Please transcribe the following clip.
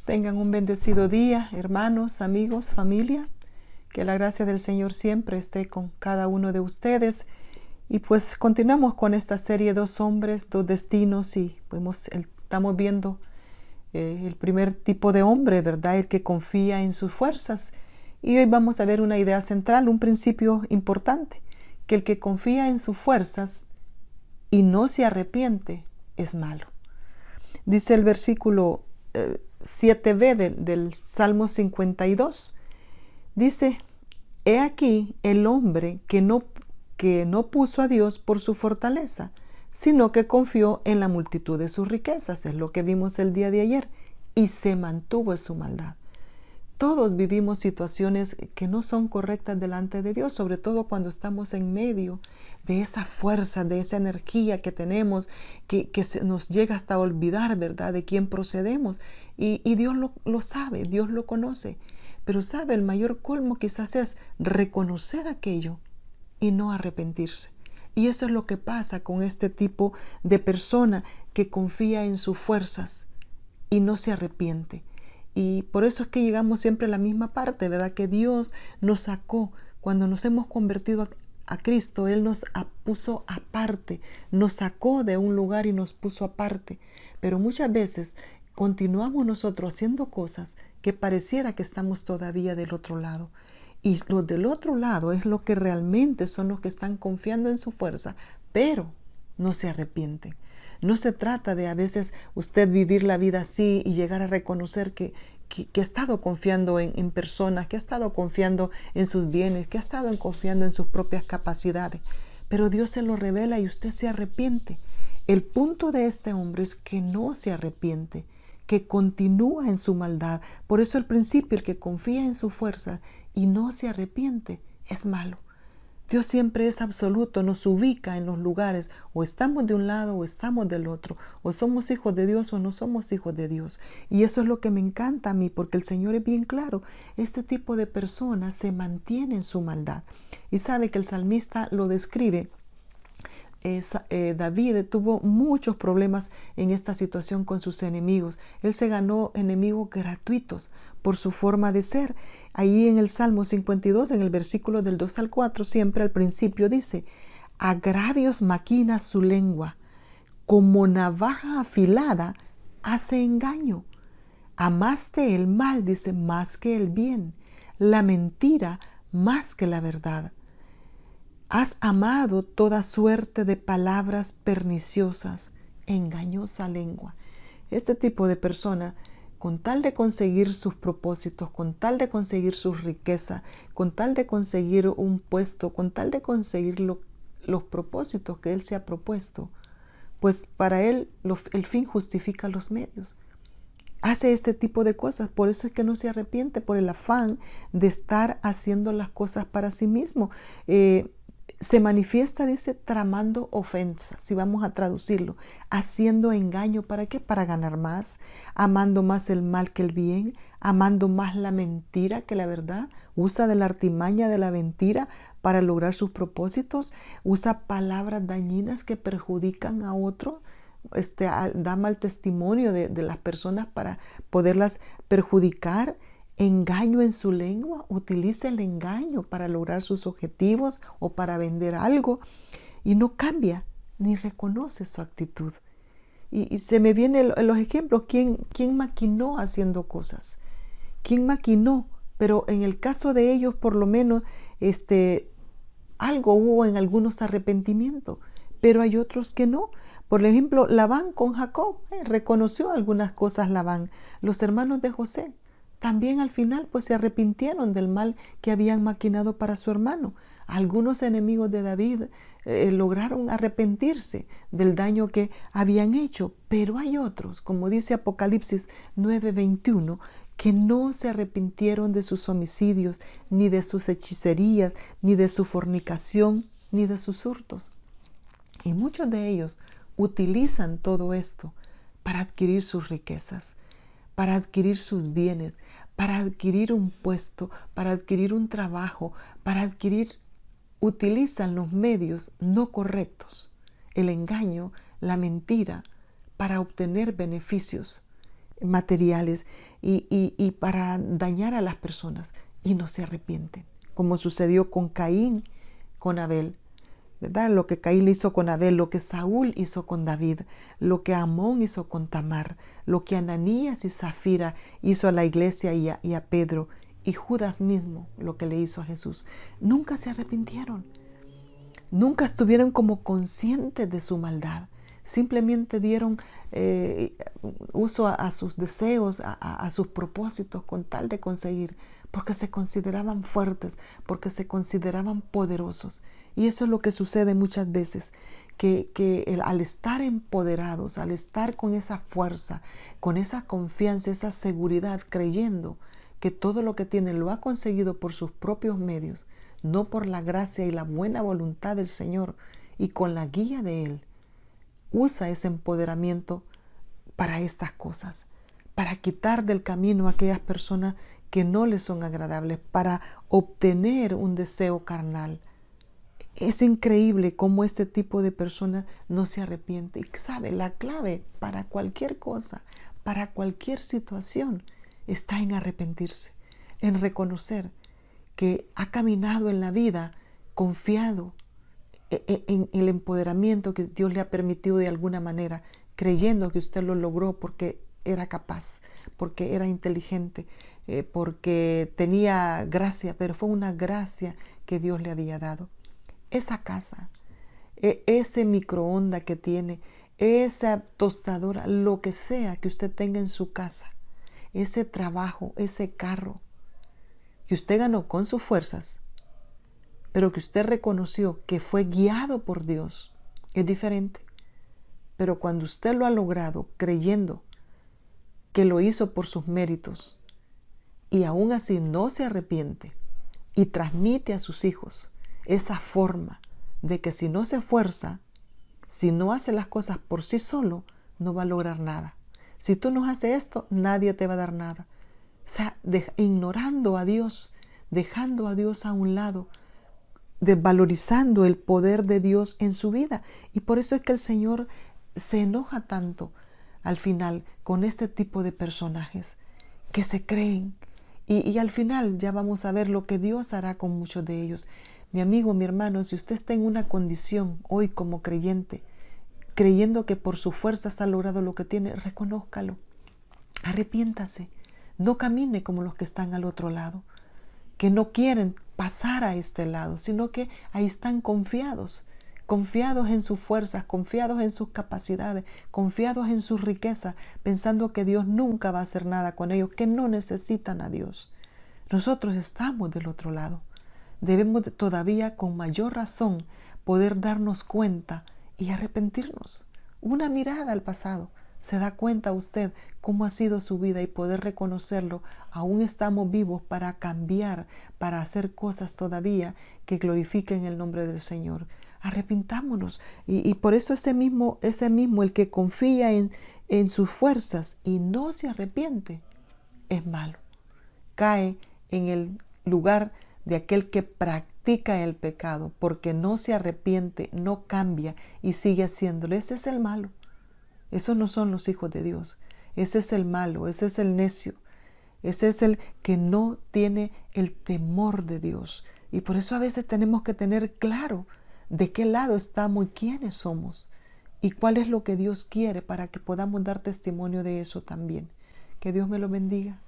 Tengan un bendecido día, hermanos, amigos, familia. Que la gracia del Señor siempre esté con cada uno de ustedes. Y pues continuamos con esta serie Dos hombres, dos destinos. Y estamos viendo el primer tipo de hombre, ¿verdad? El que confía en sus fuerzas. Y hoy vamos a ver una idea central, un principio importante. Que el que confía en sus fuerzas y no se arrepiente es malo. Dice el versículo 7b del Salmo 52. Dice: He aquí el hombre que no puso a Dios por su fortaleza, sino que confió en la multitud de sus riquezas. Es lo que vimos el día de ayer. Y se mantuvo en su maldad. Todos vivimos situaciones que no son correctas delante de Dios, sobre todo cuando estamos en medio de esa fuerza, de esa energía que tenemos, que nos llega hasta olvidar, ¿verdad?, de quién procedemos. Y Dios lo sabe, Dios lo conoce. Pero sabe, el mayor colmo quizás es reconocer aquello y no arrepentirse. Y eso es lo que pasa con este tipo de persona que confía en sus fuerzas y no se arrepiente. Y por eso es que llegamos siempre a la misma parte, ¿verdad? Que Dios nos sacó. Cuando nos hemos convertido a Cristo, Él nos puso aparte, nos sacó de un lugar y nos puso aparte. Pero muchas veces continuamos nosotros haciendo cosas que pareciera que estamos todavía del otro lado. Y los del otro lado es lo que realmente son los que están confiando en su fuerza, pero no se arrepienten. No se trata de a veces usted vivir la vida así y llegar a reconocer que ha estado confiando en personas, que ha estado confiando en sus bienes, que ha estado confiando en sus propias capacidades. Pero Dios se lo revela y usted se arrepiente. El punto de este hombre es que no se arrepiente, que continúa en su maldad. Por eso el principio, el que confía en su fuerza y no se arrepiente, es malo. Dios siempre es absoluto, nos ubica en los lugares, o estamos de un lado o estamos del otro, o somos hijos de Dios o no somos hijos de Dios. Y eso es lo que me encanta a mí, porque el Señor es bien claro. Este tipo de personas se mantiene en su maldad. Y sabe que el salmista lo describe. David tuvo muchos problemas en esta situación con sus enemigos. Él se ganó enemigos gratuitos por su forma de ser. Ahí en el Salmo 52, en el versículo del 2 al 4, siempre al principio dice: agravios maquina su lengua, como navaja afilada hace engaño. Amaste el mal, dice, más que el bien, la mentira más que la verdad. Has amado toda suerte de palabras perniciosas, engañosa lengua. Este tipo de persona, con tal de conseguir sus propósitos, con tal de conseguir su riqueza, con tal de conseguir un puesto, con tal de conseguir los propósitos que él se ha propuesto, pues para él el fin justifica los medios. Hace este tipo de cosas, por eso es que no se arrepiente, por el afán de estar haciendo las cosas para sí mismo. Se manifiesta, dice, tramando ofensas, si vamos a traducirlo, haciendo engaño. ¿Para qué? Para ganar más, amando más el mal que el bien, amando más la mentira que la verdad. Usa de la artimaña de la mentira para lograr sus propósitos, usa palabras dañinas que perjudican a otro, da mal testimonio de las personas para poderlas perjudicar. Engaño en su lengua, utiliza el engaño para lograr sus objetivos o para vender algo y no cambia ni reconoce su actitud. Y se me vienen los ejemplos. ¿Quién maquinó haciendo cosas? ¿Quién maquinó? Pero en el caso de ellos, por lo menos, algo hubo en algunos arrepentimientos, pero hay otros que no. Por ejemplo, Labán con Jacob, reconoció algunas cosas Labán. Los hermanos de José también al final pues se arrepintieron del mal que habían maquinado para su hermano. Algunos enemigos de David lograron arrepentirse del daño que habían hecho, pero hay otros, como dice Apocalipsis 9:21, que no se arrepintieron de sus homicidios, ni de sus hechicerías, ni de su fornicación, ni de sus hurtos. Y muchos de ellos utilizan todo esto para adquirir sus riquezas, para adquirir sus bienes, para adquirir un puesto, para adquirir un trabajo, utilizan los medios no correctos, el engaño, la mentira, para obtener beneficios. materiales y para dañar a las personas y no se arrepienten, como sucedió con Caín, con Abel, ¿verdad? Lo que Caín hizo con Abel, lo que Saúl hizo con David, lo que Amón hizo con Tamar, lo que Ananías y Zafira hizo a la iglesia y a Pedro, y Judas mismo lo que le hizo a Jesús. Nunca se arrepintieron, nunca estuvieron como conscientes de su maldad. Simplemente dieron uso a sus deseos, a sus propósitos con tal de conseguir, porque se consideraban fuertes, porque se consideraban poderosos. Y eso es lo que sucede muchas veces, que al estar empoderados, al estar con esa fuerza, con esa confianza, esa seguridad, creyendo que todo lo que tienen lo ha conseguido por sus propios medios, no por la gracia y la buena voluntad del Señor y con la guía de Él, usa ese empoderamiento para estas cosas, para quitar del camino a aquellas personas que no les son agradables, para obtener un deseo carnal. Es increíble cómo este tipo de persona no se arrepiente. Y sabe, la clave para cualquier cosa, para cualquier situación, está en arrepentirse, en reconocer que ha caminado en la vida confiado en el empoderamiento que Dios le ha permitido de alguna manera, creyendo que usted lo logró porque era capaz, porque era inteligente, porque tenía gracia, pero fue una gracia que Dios le había dado. Esa casa, ese microondas que tiene, esa tostadora, lo que sea que usted tenga en su casa, ese trabajo, ese carro que usted ganó con sus fuerzas, pero que usted reconoció que fue guiado por Dios, es diferente. Pero cuando usted lo ha logrado creyendo que lo hizo por sus méritos y aún así no se arrepiente y transmite a sus hijos esa forma de que si no se esfuerza, si no hace las cosas por sí solo, no va a lograr nada. Si tú no haces esto, nadie te va a dar nada. O sea, ignorando a Dios, dejando a Dios a un lado, desvalorizando el poder de Dios en su vida. Y por eso es que el Señor se enoja tanto al final con este tipo de personajes que se creen. Y al final ya vamos a ver lo que Dios hará con muchos de ellos. Mi amigo, mi hermano, si usted está en una condición hoy como creyente, creyendo que por sus fuerzas ha logrado lo que tiene, reconózcalo, arrepiéntase, no camine como los que están al otro lado, que no quieren pasar a este lado, sino que ahí están confiados en sus fuerzas, confiados en sus capacidades, confiados en su riqueza, pensando que Dios nunca va a hacer nada con ellos, que no necesitan a Dios. Nosotros estamos del otro lado. Debemos todavía con mayor razón poder darnos cuenta y arrepentirnos. Una mirada al pasado. ¿Se da cuenta usted cómo ha sido su vida y poder reconocerlo? Aún estamos vivos para cambiar, para hacer cosas todavía que glorifiquen el nombre del Señor. Arrepintámonos. Y por eso ese mismo, el que confía en sus fuerzas y no se arrepiente, es malo. Cae en el lugar de aquel que practica el pecado porque no se arrepiente, no cambia y sigue haciéndolo. Ese es el malo. Esos no son los hijos de Dios. Ese es el malo, ese es el necio. Ese es el que no tiene el temor de Dios. Y por eso a veces tenemos que tener claro de qué lado estamos y quiénes somos. Y cuál es lo que Dios quiere para que podamos dar testimonio de eso también. Que Dios me lo bendiga.